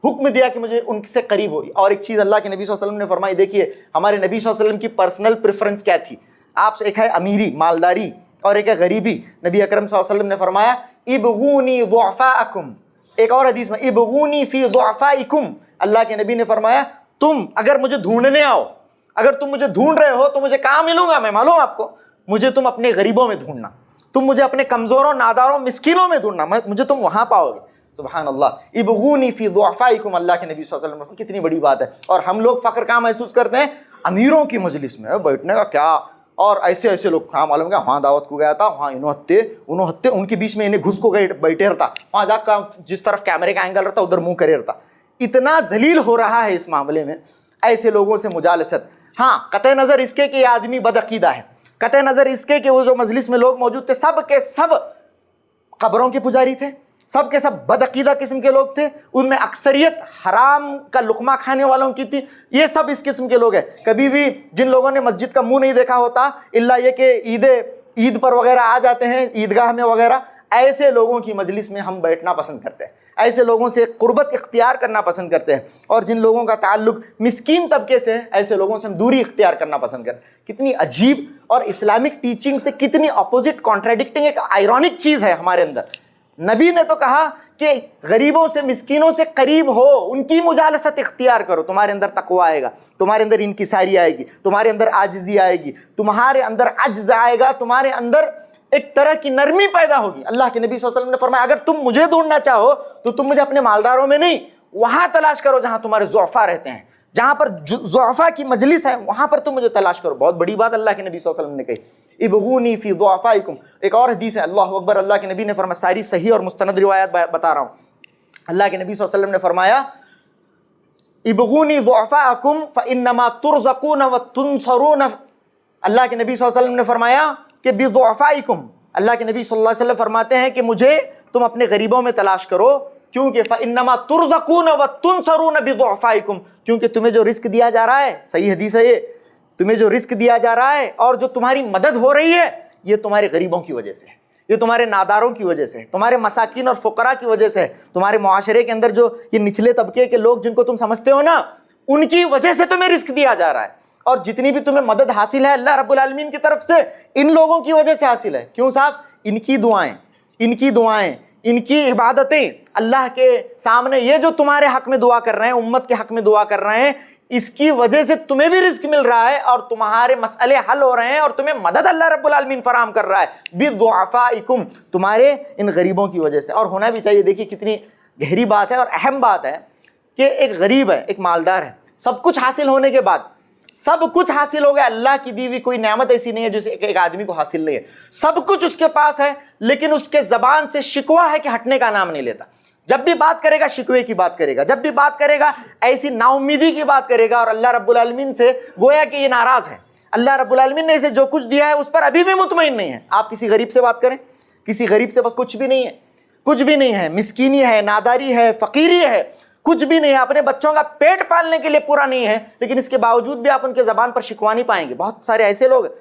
A: حکم دیا کہ مجھے ان سے قریب ہوئی۔ اور ایک چیز اللہ کے نبی صلی اللہ علیہ وسلم نے فرمائی، دیکھیے ہمارے نبی صلی اللہ علیہ وسلم کی پرسنل پریفرنس کیا تھی۔ آپ سے ایک ہے امیری، مالداری، اور ایک ہے غریبی۔ نبی اکرم صلی اللہ علیہ وسلم نے فرمایا ابغونی ضعفاءکم، ایک اور حدیث میں ابغونی فی ضعفائکم، اللہ کے نبی نے فرمایا تم اگر مجھے ڈھونڈنے آؤ، اگر تم مجھے ڈھونڈ رہے ہو تو مجھے کہاں ملوں گا میں معلوم آپ کو؟ مجھے تم اپنے غریبوں میں ڈھونڈنا، تم مجھے اپنے کمزوروں، ناداروں، مسکینوں میں ڈھونڈنا، مجھے تم وہاں پاؤ گے۔ سبحان اللہ، ابغونی فی ضعفائکم، اللہ کے نبی صلی اللہ علیہ وسلم، کتنی بڑی بات ہے۔ اور ہم لوگ فخر کہاں محسوس کرتے ہیں؟ امیروں کی مجلس میں بیٹھنے کا، کیا اور ایسے لوگ کہاں معلوم، کہ وہاں دعوت کو گیا تھا، وہاں انہوں ہتے ان کے بیچ میں انہیں گھس کو گئے بیٹھے رہتا، وہاں جا کر جس طرف کیمرے کا اینگل رہتا ادھر منہ کرے رہتا۔ اتنا ذلیل ہو رہا ہے اس معاملے میں ایسے لوگوں سے مجالست۔ ہاں، قطع نظر اس کے کہ یہ آدمی بدعقیدہ ہے، قطع نظر اس کے کہ وہ جو مجلس میں لوگ موجود تھے سب کے سب قبروں کے پجاری تھے، سب کے سب بدعقیدہ قسم کے لوگ تھے، ان میں اکثریت حرام کا لقمہ کھانے والوں کی تھی، یہ سب اس قسم کے لوگ ہیں۔ کبھی بھی جن لوگوں نے مسجد کا منہ نہیں دیکھا ہوتا الا یہ کہ عید پر وغیرہ آ جاتے ہیں عیدگاہ میں وغیرہ، ایسے لوگوں کی مجلس میں ہم بیٹھنا پسند کرتے ہیں، ایسے لوگوں سے قربت اختیار کرنا پسند کرتے ہیں، اور جن لوگوں کا تعلق مسکین طبقے سے ہے ایسے لوگوں سے ہم دوری اختیار کرنا پسند کرتے ہیں۔ کتنی عجیب اور اسلامک ٹیچنگ سے کتنی اپوزٹ، کانٹراڈکٹنگ ایک آئرونک چیز ہے ہمارے اندر۔ نبی نے تو کہا کہ غریبوں سے، مسکینوں سے قریب ہو، ان کی مجالست اختیار کرو، تمہارے اندر تقویٰ آئے گا، تمہارے اندر انکساری آئے گی، تمہارے اندر عاجزی آئے گی، تمہارے اندر عجز آئے گا، تمہارے اندر ایک طرح کی نرمی پیدا ہوگی۔ اللہ کے نبی صلی اللہ علیہ وسلم نے فرمایا اگر تم مجھے ڈھونڈنا چاہو تو تم مجھے اپنے مالداروں میں نہیں، وہاں تلاش کرو جہاں تمہارے ضعفاء رہتے ہیں، جہاں پر ضعفاء کی مجلس ہے وہاں پر تم مجھے تلاش کرو۔ بہت بڑی بات اللہ کے نبی صلی اللہ علیہ وسلم نے کہی، ابغونی فی ضعفائکم۔ ایک اور حدیث ہے، اللہ اکبر، اللہ کے نبی نے فرمایا، ساری صحیح اور مستند روایات بتا رہا ہوں، اللہ کے نبی صلی اللہ علیہ وسلم نے فرمایا ابغونی ضعفاءکم فانما ترزقون وتنصرون۔ اللہ کے نبی صلی اللہ علیہ وسلم نے فرمایا کہ بضعفائکم، اللہ کے نبی صلی اللہ علیہ وسلم فرماتے ہیں کہ مجھے تم اپنے غریبوں میں تلاش کرو، کیونکہ فانما ترزقون وتنصرون بضعفائکم، کیونکہ تمہیں جو رزق دیا جا رہا ہے، صحیح حدیث ہے یہ، تمہیں جو رزق دیا جا رہا ہے اور جو تمہاری مدد ہو رہی ہے یہ تمہارے غریبوں کی وجہ سے ہے، یہ تمہارے ناداروں کی وجہ سے ہے، تمہارے مساکین اور فقراء کی وجہ سے ہے، تمہارے معاشرے کے اندر جو یہ نچلے طبقے کے لوگ جن کو تم سمجھتے ہو نا، ان کی وجہ سے تمہیں رزق دیا جا رہا ہے، اور جتنی بھی تمہیں مدد حاصل ہے اللہ رب العالمین کی طرف سے ان لوگوں کی وجہ سے حاصل ہے۔ کیوں صاحب؟ ان کی دعائیں، ان کی عبادتیں اللہ کے سامنے، یہ جو تمہارے حق میں دعا کر رہے ہیں، امت کے حق میں دعا کر رہے ہیں، اس کی وجہ سے تمہیں بھی رزق مل رہا ہے اور تمہارے مسئلے حل ہو رہے ہیں اور تمہیں مدد اللہ رب العالمین فراہم کر رہا ہے بضعفائکم، تمہارے ان غریبوں کی وجہ سے۔ اور ہونا بھی چاہیے۔ دیکھیے کتنی گہری بات ہے اور اہم بات ہے کہ ایک غریب ہے، ایک مالدار ہے، سب کچھ حاصل ہونے کے بعد، سب کچھ حاصل ہو گیا، اللہ کی دی ہوئی کوئی نعمت ایسی نہیں ہے جسے ایک آدمی کو حاصل نہیں ہے، سب کچھ اس کے پاس ہے، لیکن اس کے زبان سے شکوہ ہے کہ ہٹنے کا نام نہیں لیتا، جب بھی بات کرے گا شکوے کی بات کرے گا، جب بھی بات کرے گا ایسی نا امیدی کی بات کرے گا، اور اللہ رب العالمین سے گویا کہ یہ ناراض ہے، اللہ رب العالمین نے اسے جو کچھ دیا ہے اس پر ابھی بھی مطمئن نہیں ہے۔ آپ کسی غریب سے بات کریں، کسی غریب سے بات، کچھ بھی نہیں ہے، کچھ بھی نہیں ہے، مسکینی ہے، ناداری ہے، فقیری ہے، کچھ بھی نہیں ہے، اپنے بچوں کا پیٹ پالنے کے لیے پورا نہیں ہے، لیکن اس کے باوجود بھی آپ ان کے زبان پر شکوہ نہیں پائیں گے۔ بہت سارے ایسے لوگ ہیں،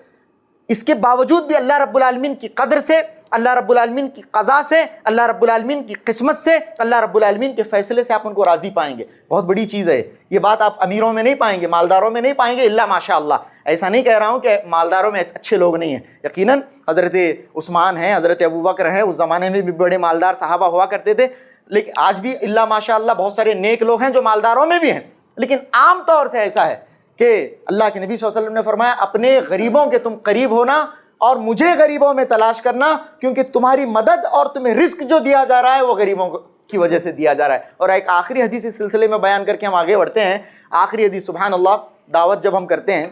A: اس کے باوجود بھی اللہ رب العالمین کی قدر سے، اللہ رب العالمین کی قضا سے، اللہ رب العالمین کی قسمت سے، اللہ رب العالمین کے فیصلے سے آپ ان کو راضی پائیں گے۔ بہت بڑی چیز ہے یہ بات، آپ امیروں میں نہیں پائیں گے، مالداروں میں نہیں پائیں گے، الا ماشاء اللہ۔ ایسا نہیں کہہ رہا ہوں کہ مالداروں میں اچھے لوگ نہیں ہیں، یقیناً حضرت عثمان ہیں، حضرت ابوبکر ہیں، اس زمانے میں بھی بڑے مالدار صحابہ ہوا کرتے تھے، لیکن آج بھی الا ماشاء اللہ بہت سارے نیک لوگ ہیں جو مالداروں میں بھی ہیں، لیکن عام طور سے ایسا ہے کہ اللہ کے نبی صلی اللہ علیہ وسلم نے فرمایا اپنے غریبوں کے تم قریب ہونا اور مجھے غریبوں میں تلاش کرنا، کیونکہ تمہاری مدد اور تمہیں رزق جو دیا جا رہا ہے وہ غریبوں کی وجہ سے دیا جا رہا ہے۔ اور ایک آخری حدیث اس سلسلے میں بیان کر کے ہم آگے بڑھتے ہیں۔ آخری حدیث، سبحان اللہ، دعوت جب ہم کرتے ہیں،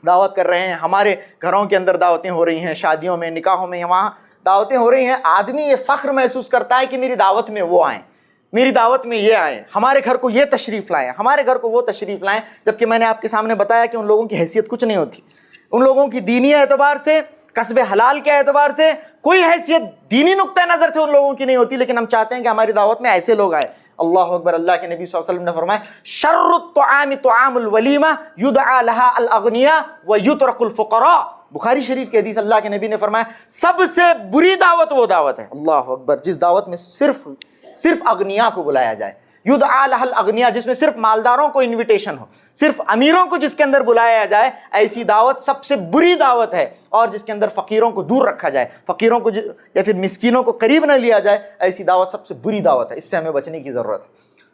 A: دعوت کر رہے ہیں، ہمارے گھروں کے اندر دعوتیں ہو رہی ہیں، شادیوں میں، نکاحوں میں، وہاں دعوتیں ہو رہی ہیں، آدمی یہ فخر محسوس کرتا ہے کہ میری دعوت میں وہ آئیں، میری دعوت میں یہ آئیں، ہمارے گھر کو یہ تشریف لائیں، ہمارے گھر کو وہ تشریف لائیں، جبکہ میں نے آپ کے سامنے بتایا کہ ان لوگوں کی حیثیت کچھ نہیں ہوتی، ان لوگوں کی دینی اعتبار سے، کسب حلال کے اعتبار سے کوئی حیثیت دینی نقطہ نظر سے ان لوگوں کی نہیں ہوتی، لیکن ہم چاہتے ہیں کہ ہماری دعوت میں ایسے لوگ آئے۔ اللہ اکبر. اللہ کے نبی صلی اللہ علیہ وسلم نے فرمایا شر الطعام طعام الولیمہ یدعا لہا الاغنیاء ویترک الفقراء. بخاری شریف کی حدیث. اللہ کے نبی نے فرمایا سب سے بری دعوت وہ دعوت ہے, اللہ اکبر, جس دعوت میں صرف اغنیاء کو بلایا جائے. یدعا لہا الاغنیاء, جس میں صرف مالداروں کو انویٹیشن ہو, صرف امیروں کو جس کے اندر بلایا جائے, ایسی دعوت سب سے بری دعوت ہے. اور جس کے اندر فقیروں کو دور رکھا جائے, فقیروں کو یا پھر مسکینوں کو قریب نہ لیا جائے, ایسی دعوت سب سے بری دعوت ہے. اس سے ہمیں بچنے کی ضرورت ہے.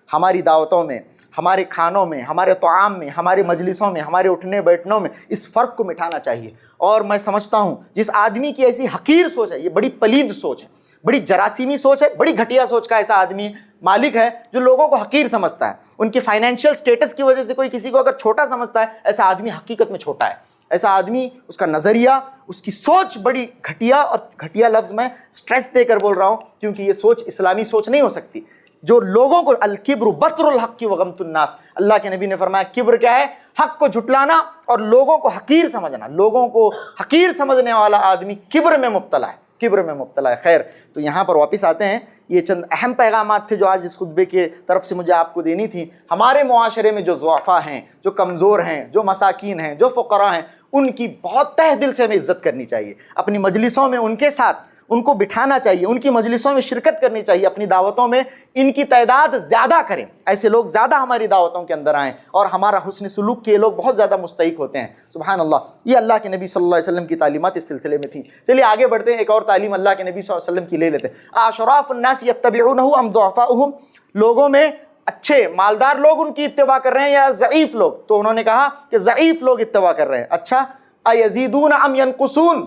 A: ہماری دعوتوں میں, ہمارے کھانوں میں, ہمارے طعام میں, ہمارے مجلسوں میں, ہمارے اٹھنے بیٹھنوں میں اس فرق کو مٹانا چاہیے. اور میں سمجھتا ہوں جس آدمی کی ایسی حقیر سوچ ہے, یہ بڑی پلید سوچ ہے, بڑی جراثیمی سوچ ہے, بڑی گھٹیا سوچ کا ایسا آدمی مالک ہے جو لوگوں کو حقیر سمجھتا ہے. ان کی فائنینشیل سٹیٹس کی وجہ سے کوئی کسی کو اگر چھوٹا سمجھتا ہے, ایسا آدمی حقیقت میں چھوٹا ہے. ایسا آدمی, اس کا نظریہ, اس کی سوچ بڑی گھٹیا, اور گھٹیا لفظ میں سٹریس دے کر بول رہا ہوں کیونکہ یہ سوچ اسلامی سوچ نہیں ہو سکتی. جو لوگوں کو الکبر بطر الحق وغمط الناس, اللہ کے نبی نے فرمایا کبر کیا ہے؟ حق کو جھٹلانا اور لوگوں کو حقیر سمجھنا. لوگوں کو حقیر سمجھنے والا آدمی کبر میں مبتلا ہے, کبر میں مبتلا ہے. خیر, تو یہاں پر واپس آتے ہیں. یہ چند اہم پیغامات تھے جو آج اس خطبے کے طرف سے مجھے آپ کو دینی تھی. ہمارے معاشرے میں جو ضعفاء ہیں, جو کمزور ہیں, جو مساکین ہیں, جو فقراء ہیں, ان کی بہت تہ دل سے ہمیں عزت کرنی چاہیے. اپنی مجلسوں میں ان کے ساتھ ان کو بٹھانا چاہیے, ان کی مجلسوں میں شرکت کرنی چاہیے. اپنی دعوتوں میں ان کی تعداد زیادہ کریں, ایسے لوگ زیادہ ہماری دعوتوں کے اندر آئیں, اور ہمارا حسن سلوک کے لوگ بہت زیادہ مستحق ہوتے ہیں. سبحان اللہ. یہ اللہ کے نبی صلی اللہ علیہ وسلم کی تعلیمات اس سلسلے میں تھیں. چلیے آگے بڑھتے ہیں, ایک اور تعلیم اللہ کے نبی صلی اللہ علیہ وسلم کی لے لیتے ہیں. اشراف الناس یتبعونہ ام ضعفاؤہم, لوگوں میں اچھے مالدار لوگ ان کی اتباع کر رہے ہیں یا ضعیف لوگ؟ تو انہوں نے کہا کہ ضعیف لوگ اتباع کر رہے ہیں. اچھا, ایزیدون ام ینقصون,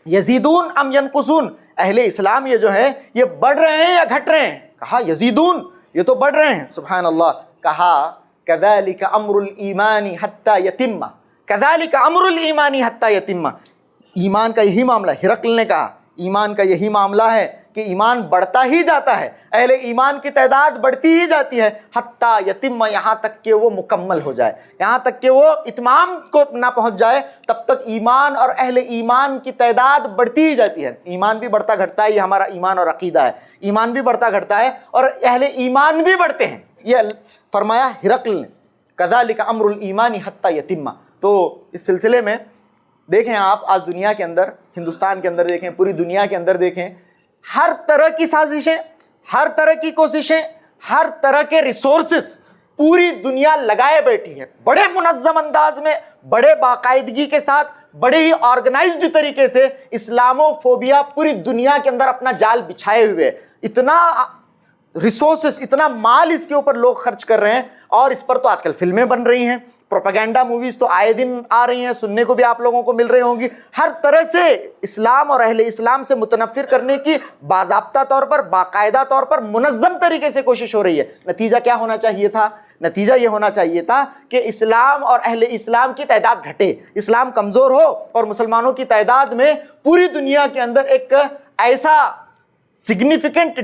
A: یزیدون ام ینقصون, اہل اسلام یہ جو ہے یہ بڑھ رہے ہیں یا گھٹ رہے ہیں؟ کہا یزیدون, یہ تو بڑھ رہے ہیں. سبحان اللہ. کہا کذالک امر الایمان حتی یتم, کذالک امر الایمان حتی یتم, ایمان کا یہی معاملہ, ہرقل نے کہا ایمان کا یہی معاملہ ہے کہ ایمان بڑھتا ہی جاتا ہے, اہل ایمان کی تعداد بڑھتی ہی جاتی ہے, حتی یتم, یہاں تک کہ وہ مکمل ہو جائے, یہاں تک کہ وہ اتمام کو نہ پہنچ جائے, تب تک ایمان اور اہل ایمان کی تعداد بڑھتی ہی جاتی ہے. ایمان بھی بڑھتا گھٹتا ہے, یہ ہمارا ایمان اور عقیدہ ہے. ایمان بھی بڑھتا گھٹتا ہے اور اہل ایمان بھی بڑھتے ہیں, یہ فرمایا ہرقل نے. کذالک امر الایمان حتی یتم. تو اس سلسلے میں دیکھیں آپ, آج دنیا کے اندر, ہندوستان کے اندر دیکھیں, پوری دنیا کے اندر دیکھیں, ہر طرح کی سازشیں, ہر طرح کی کوششیں, ہر طرح کے ریسورسز پوری دنیا لگائے بیٹھی ہے, بڑے منظم انداز میں, بڑے باقاعدگی کے ساتھ, بڑے ہی آرگنائزڈ طریقے سے اسلامو فوبیا پوری دنیا کے اندر اپنا جال بچھائے ہوئے. اتنا ریسورسز, اتنا مال اس کے اوپر لوگ خرچ کر رہے ہیں, اور اس پر تو آج کل فلمیں بن رہی ہیں, پروپیگنڈا موویز تو آئے دن آ رہی ہیں, سننے کو بھی آپ لوگوں کو مل رہی ہوں گی. ہر طرح سے اسلام اور اہل اسلام سے متنفر کرنے کی باضابطہ طور پر, باقاعدہ طور پر, منظم طریقے سے کوشش ہو رہی ہے. نتیجہ کیا ہونا چاہیے تھا؟ نتیجہ یہ ہونا چاہیے تھا کہ اسلام اور اہل اسلام کی تعداد گھٹے, اسلام کمزور ہو, اور مسلمانوں کی تعداد میں پوری دنیا کے اندر ایک ایسا سگنیفیکنٹ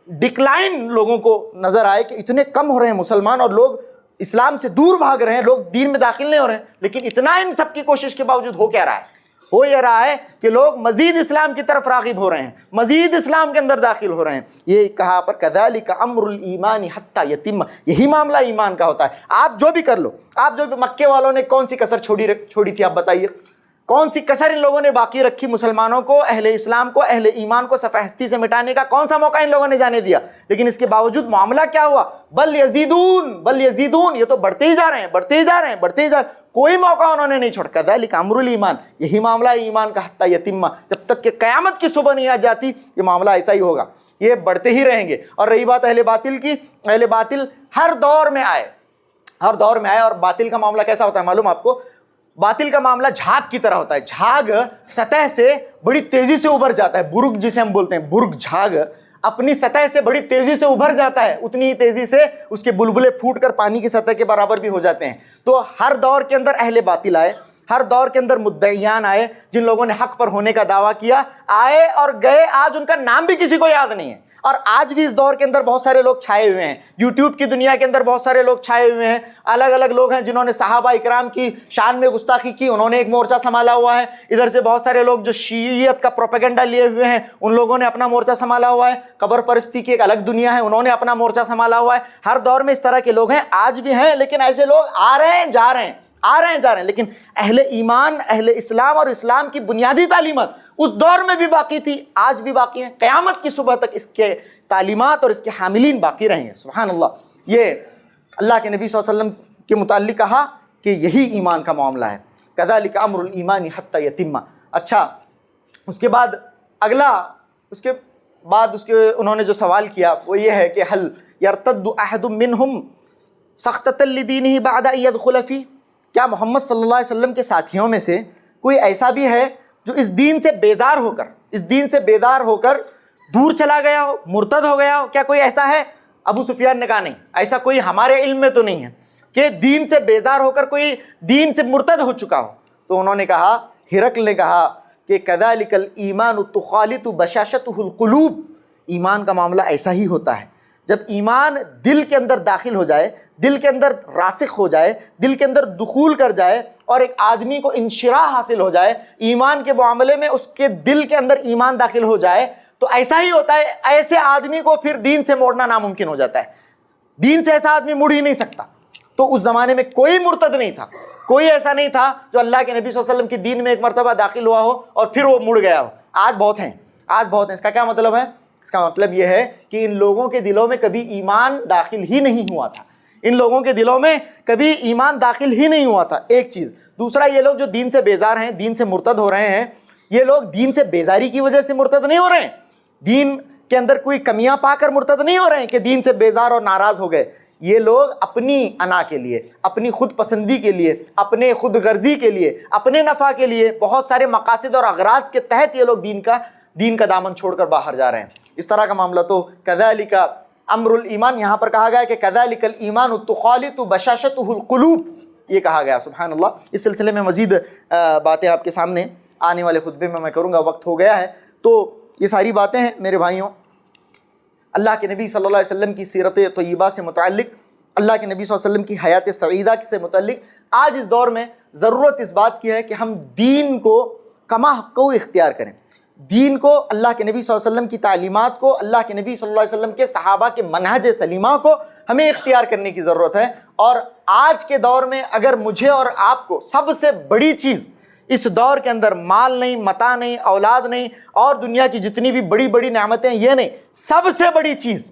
A: ڈکلائن لوگوں کو نظر آئے کہ اتنے کم ہو رہے ہیں مسلمان, اور لوگ اسلام سے دور بھاگ رہے ہیں, لوگ دین میں داخل نہیں ہو رہے ہیں. لیکن اتنا ان سب کی کوشش کے باوجود ہو کیا رہا ہے؟ ہو یہ رہا ہے کہ لوگ مزید اسلام کی طرف راغب ہو رہے ہیں, مزید اسلام کے اندر داخل ہو رہے ہیں. یہ کہا پر کذالک امر الایمان حتی یتم, یہی معاملہ ایمان کا ہوتا ہے. آپ جو بھی کر لو, آپ جو بھی, مکے والوں نے کون سی کسر چھوڑی تھی؟ آپ بتائیے, کون سی کسر ان لوگوں نے باقی رکھی؟ مسلمانوں کو, اہل اسلام کو, اہل ایمان کو صفحہ ہستی سے مٹانے کا کون سا موقع ان لوگوں نے جانے دیا؟ لیکن اس کے باوجود معاملہ کیا ہوا؟ بل یزیدون, بل یزیدون, یہ تو بڑھتے ہی جا رہے ہیں, بڑھتے ہی جا رہے ہیں, بڑھتے ہی جا رہے ہیں. کوئی موقع انہوں نے نہیں چھوڑا. کذالک امر الایمان, یہی معاملہ ہے ایمان کا حتی یتم, جب تک کہ قیامت کی صبح نہیں آ جاتی یہ معاملہ ایسا ہی ہوگا, یہ بڑھتے ہی رہیں گے. اور رہی بات اہل باطل کی, اہل باطل ہر دور میں آئے, ہر دور میں آئے. اور باطل کا معاملہ کیسا ہوتا ہے معلوم آپ کو؟ باطل کا معاملہ جھاگ کی طرح ہوتا ہے. جھاگ سطح سے بڑی تیزی سے ابھر جاتا ہے, برگ جسے ہم بولتے ہیں, برگ جھاگ اپنی سطح سے بڑی تیزی سے ابھر جاتا ہے, اتنی ہی تیزی سے اس کے بلبلے پھوٹ کر پانی کی سطح کے برابر بھی ہو جاتے ہیں. تو ہر دور کے اندر اہل باطل آئے, ہر دور کے اندر مدعیان آئے, جن لوگوں نے حق پر ہونے کا دعویٰ کیا, آئے اور گئے. آج ان کا نام بھی کسی کو یاد نہیں ہے. اور آج بھی اس دور کے اندر بہت سارے لوگ چھائے ہوئے ہیں، یوٹیوب کی دنیا کے اندر بہت سارے لوگ چھائے ہوئے ہیں، الگ الگ لوگ ہیں جنہوں نے صحابہ اکرام کی شان میں گستاخی کی، انہوں نے ایک مورچہ سنبھالا ہوا ہے، ادھر سے بہت سارے لوگ جو شیعیت کا پروپیگنڈا لیے ہوئے ہیں ان لوگوں نے اپنا مورچہ سنبھالا ہوا ہے، قبر پرستی کی ایک الگ دنیا ہے، انہوں نے اپنا مورچہ سنبھالا ہوا ہے۔ ہر دور میں اس طرح کے لوگ ہیں، آج بھی ہیں، لیکن ایسے لوگ آ رہے ہیں جا رہے ہیں، آ رہے ہیں جا رہے ہیں، لیکن اہل ایمان، اہل اسلام اور اسلام کی بنیادی تعلیمات اس دور میں بھی باقی تھی، آج بھی باقی ہیں، قیامت کی صبح تک اس کے تعلیمات اور اس کے حاملین باقی رہیں گے۔ سبحان اللہ۔ یہ اللہ کے نبی صلی اللہ علیہ وسلم کے متعلق کہا کہ یہی ایمان کا معاملہ ہے، کذالک امر الایمان حتی یتم۔ اچھا، اس کے بعد اگلا، انہوں نے جو سوال کیا وہ یہ ہے کہ هل يرتد احد منهم سخطۃ لدینہ بعد ان يدخل فیہ، کیا محمد صلی اللہ علیہ وسلم کے ساتھیوں میں سے کوئی ایسا بھی ہے جو اس دین سے بیزار ہو کر دور چلا گیا ہو، مرتد ہو گیا ہو؟ کیا کوئی ایسا ہے؟ ابو سفیان نے کہا نہیں، ایسا کوئی ہمارے علم میں تو نہیں ہے کہ دین سے بیزار ہو کر کوئی دین سے مرتد ہو چکا ہو۔ تو انہوں نے کہا، ہرقل نے کہا کہ کذالک الایمان تخالط بشاشتہ القلوب، ایمان کا معاملہ ایسا ہی ہوتا ہے، جب ایمان دل کے اندر داخل ہو جائے، دل کے اندر راسخ ہو جائے، دل کے اندر دخول کر جائے اور ایک آدمی کو انشراح حاصل ہو جائے، ایمان کے معاملے میں اس کے دل کے اندر ایمان داخل ہو جائے، تو ایسا ہی ہوتا ہے، ایسے آدمی کو پھر دین سے موڑنا ناممکن ہو جاتا ہے، دین سے ایسا آدمی مڑ ہی نہیں سکتا۔ تو اس زمانے میں کوئی مرتد نہیں تھا، کوئی ایسا نہیں تھا جو اللہ کے نبی صلی اللہ علیہ وسلم کی دین میں ایک مرتبہ داخل ہوا ہو اور پھر وہ مڑ گیا ہو۔ آج بہت ہیں، آج بہت ہیں۔ اس کا کیا مطلب ہے؟ اس کا مطلب یہ ہے کہ ان لوگوں کے دلوں میں کبھی ایمان داخل ہی نہیں ہوا تھا، ان لوگوں کے دلوں میں کبھی ایمان داخل ہی نہیں ہوا تھا، ایک چیز۔ دوسرا، یہ لوگ جو دین سے بیزار ہیں، دین سے مرتد ہو رہے ہیں، یہ لوگ دین سے بیزاری کی وجہ سے مرتد نہیں ہو رہے ہیں، دین کے اندر کوئی کمیاں پا کر مرتد نہیں ہو رہے ہیں کہ دین سے بیزار اور ناراض ہو گئے۔ یہ لوگ اپنی انا کے لیے، اپنی خود پسندی کے لیے، اپنے خود غرضی کے لیے، اپنے نفع کے لیے، بہت سارے مقاصد اور اغراض کے تحت یہ لوگ دین کا دامن چھوڑ کر باہر جا رہے ہیں۔ اس طرح کا معاملہ تو کذالک امر الایمان، یہاں پر کہا گیا کہ کذالک الایمان تخالط بشاشتہ القلوب، یہ کہا گیا۔ سبحان اللہ۔ اس سلسلے میں مزید باتیں آپ کے سامنے آنے والے خطبے میں کروں گا، وقت ہو گیا ہے۔ تو یہ ساری باتیں ہیں میرے بھائیوں، اللہ کے نبی صلی اللہ علیہ وسلم کی سیرت طیبہ سے متعلق، اللہ کے نبی صلی اللہ علیہ وسلم کی حیات سعیدہ سے متعلق۔ آج اس دور میں ضرورت اس بات کی ہے کہ ہم دین کو کما حق اختیار کریں، دین کو، اللہ کے نبی صلی اللہ علیہ وسلم کی تعلیمات کو، اللہ کے نبی صلی اللہ علیہ وسلم کے صحابہ کے منہج سلیمہ کو ہمیں اختیار کرنے کی ضرورت ہے۔ اور آج کے دور میں اگر مجھے اور آپ کو سب سے بڑی چیز اس دور کے اندر مال نہیں، متاع نہیں، اولاد نہیں، اور دنیا کی جتنی بھی بڑی بڑی نعمتیں، یہ نہیں، سب سے بڑی چیز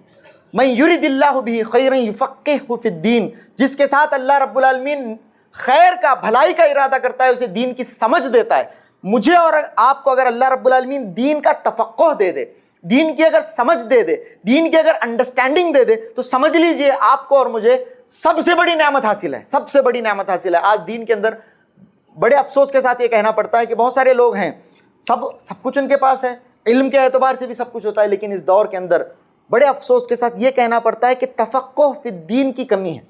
A: من یرد اللہ بہ خیرا یفقہہ فی الدین، جس کے ساتھ اللہ رب العالمین خیر کا، بھلائی کا ارادہ کرتا ہے، اسے دین کی سمجھ دیتا ہے۔ مجھے اور آپ کو اگر اللہ رب العالمین دین کا تفقہ دے دے، دین کی اگر سمجھ دے دے، دین کی اگر انڈرسٹینڈنگ دے دے، تو سمجھ لیجئے آپ کو اور مجھے سب سے بڑی نعمت حاصل ہے، سب سے بڑی نعمت حاصل ہے۔ آج دین کے اندر بڑے افسوس کے ساتھ یہ کہنا پڑتا ہے کہ بہت سارے لوگ ہیں، سب کچھ ان کے پاس ہے، علم کے اعتبار سے بھی سب کچھ ہوتا ہے، لیکن اس دور کے اندر بڑے افسوس کے ساتھ یہ کہنا پڑتا ہے کہ تفقہ فی الدین کی کمی ہے،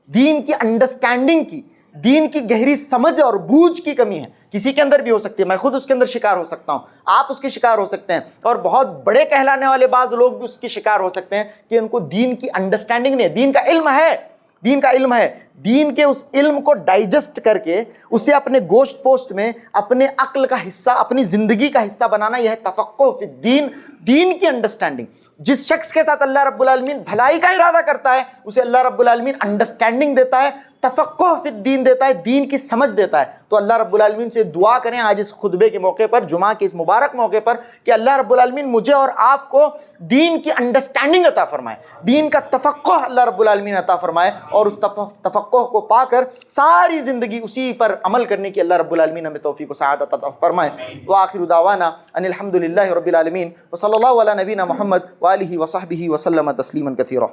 A: دین کی انڈرسٹینڈنگ کی، دین کی گہری سمجھ اور بوجھ کی کمی ہے۔ کسی کے اندر بھی ہو سکتی ہے، میں خود اس کے اندر شکار ہو سکتا ہوں، آپ اس کے شکار ہو سکتے ہیں، اور بہت بڑے کہلانے والے بعض لوگ بھی اس کے شکار ہو سکتے ہیں کہ ان کو دین کی انڈرسٹینڈنگ نہیں ہے۔ دین کا علم ہے، دین کا علم ہے، دین کے اس علم کو ڈائجسٹ کر کے اسے اپنے گوشت پوشت میں، اپنے عقل کا حصہ، اپنی زندگی کا حصہ بنانا، یہ ہے تفقہ فی الدین، دین کی انڈرسٹینڈنگ۔ جس شخص کے ساتھ اللہ رب العالمین بھلائی کا ارادہ کرتا ہے، اسے اللہ رب العالمین انڈرسٹینڈنگ دیتا ہے، تفقہ فی الدین دیتا ہے، دین کی سمجھ دیتا ہے۔ تو اللہ رب العالمین سے دعا کریں آج اس خطبے کے موقع پر، جمعہ کے اس مبارک موقع پر، کہ اللہ رب العالمین مجھے اور آپ کو دین کی انڈرسٹینڈنگ عطا فرمائے، دین کا تفقہ اللہ رب العالمین عطا فرمائے، اور اس تفقہ کو پا کر ساری زندگی اسی پر عمل کرنے کی اللہ رب العالمین ہمیں توفیق و سعادت عطا فرمائے۔ وآخر دعوانا ان الحمد للہ رب العالمین، وصلی اللہ علی نبینا محمد وآلہ وصحبہ وسلم تسلیما کثیرا۔